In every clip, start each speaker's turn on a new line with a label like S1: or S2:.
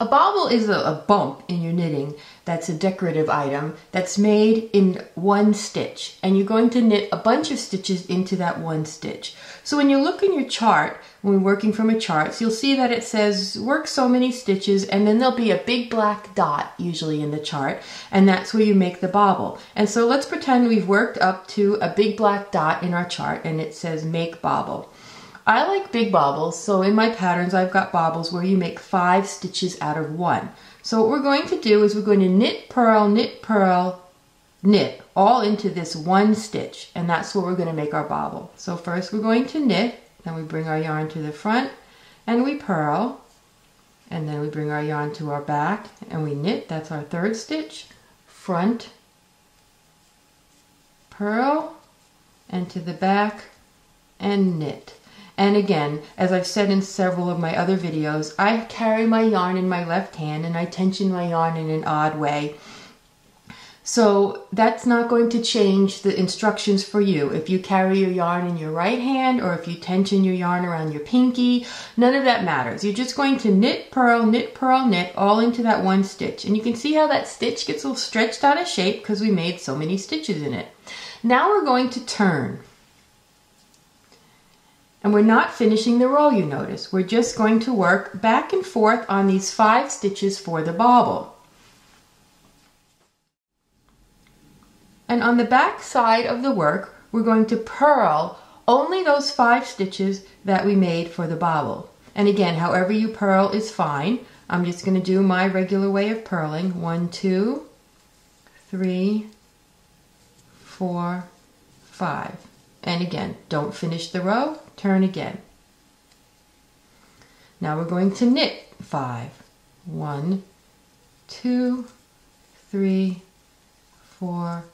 S1: A bobble is a bump in your knitting that's a decorative item that's made in one stitch, and you're going to knit a bunch of stitches into that one stitch. So when you look in your chart, when we're working from a chart, you'll see that it says work so many stitches, and then there'll be a big black dot usually in the chart, and that's where you make the bobble. And so let's pretend we've worked up to a big black dot in our chart and it says make bobble. I like big bobbles, so in my patterns I've got bobbles where you make 5 stitches out of 1. So what we're going to do is we're going to knit, purl, knit all into this one stitch, and that's where we're going to make our bobble. So first we're going to knit, then we bring our yarn to the front and we purl, and then we bring our yarn to our back and we knit. That's our 3rd stitch, front, purl, and to the back and knit. And again, as I've said in several of my other videos, I carry my yarn in my left hand and I tension my yarn in an odd way. So that's not going to change the instructions for you. If you carry your yarn in your right hand or if you tension your yarn around your pinky, none of that matters. You're just going to knit, purl, knit all into that one stitch. And you can see how that stitch gets a little stretched out of shape because we made so many stitches in it. Now we're going to turn. And we're not finishing the row, you notice. We're just going to work back and forth on these 5 stitches for the bobble. And on the back side of the work, we're going to purl only those 5 stitches that we made for the bobble. And again, however you purl is fine. I'm just going to do my regular way of purling. 1, 2, 3, 4, 5. And again, don't finish the row, turn again. Now we're going to knit 5. 1, 2, 3, 4,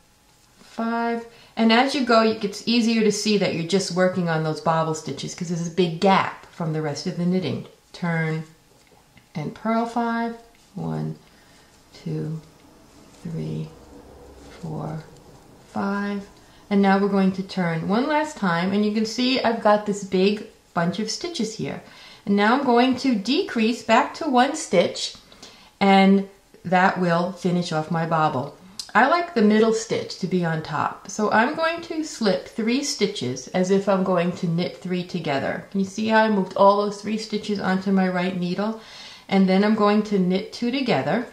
S1: 5. And as you go, it gets easier to see that you're just working on those bobble stitches because there's a big gap from the rest of the knitting. Turn and purl 5. 1, 2, 3, 4, 5. And now we're going to turn one last time, and you can see I've got this big bunch of stitches here. And now I'm going to decrease back to 1 stitch, and that will finish off my bobble. I like the middle stitch to be on top, so I'm going to slip 3 stitches as if I'm going to knit 3 together. Can you see how I moved all those 3 stitches onto my right needle? And then I'm going to knit 2 together.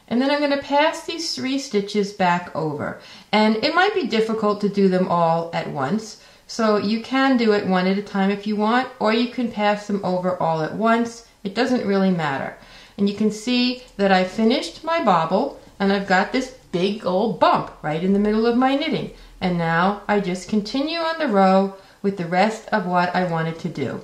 S1: And then I'm going to pass these 3 stitches back over. And it might be difficult to do them all at once, so you can do it one at a time if you want, or you can pass them over all at once. It doesn't really matter. And you can see that I finished my bobble, and I've got this big old bump right in the middle of my knitting. And now I just continue on the row with the rest of what I wanted to do.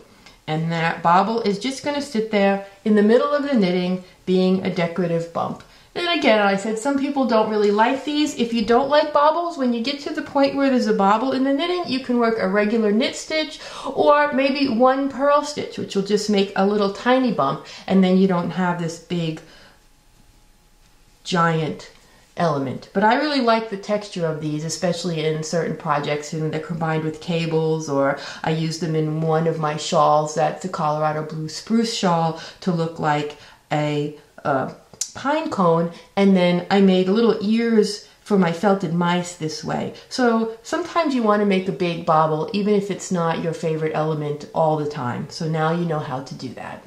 S1: And that bobble is just going to sit there in the middle of the knitting being a decorative bump. And again, I said some people don't really like these. If you don't like bobbles, when you get to the point where there's a bobble in the knitting, you can work a regular knit stitch or maybe 1 purl stitch, which will just make a little tiny bump, and then you don't have this big giant element. But I really like the texture of these, especially in certain projects, and they're combined with cables, or I use them in one of my shawls. That's a Colorado blue spruce shawl to look like a pine cone, and then I made little ears for my felted mice this way. So sometimes you want to make a big bobble even if it's not your favorite element all the time. So now you know how to do that.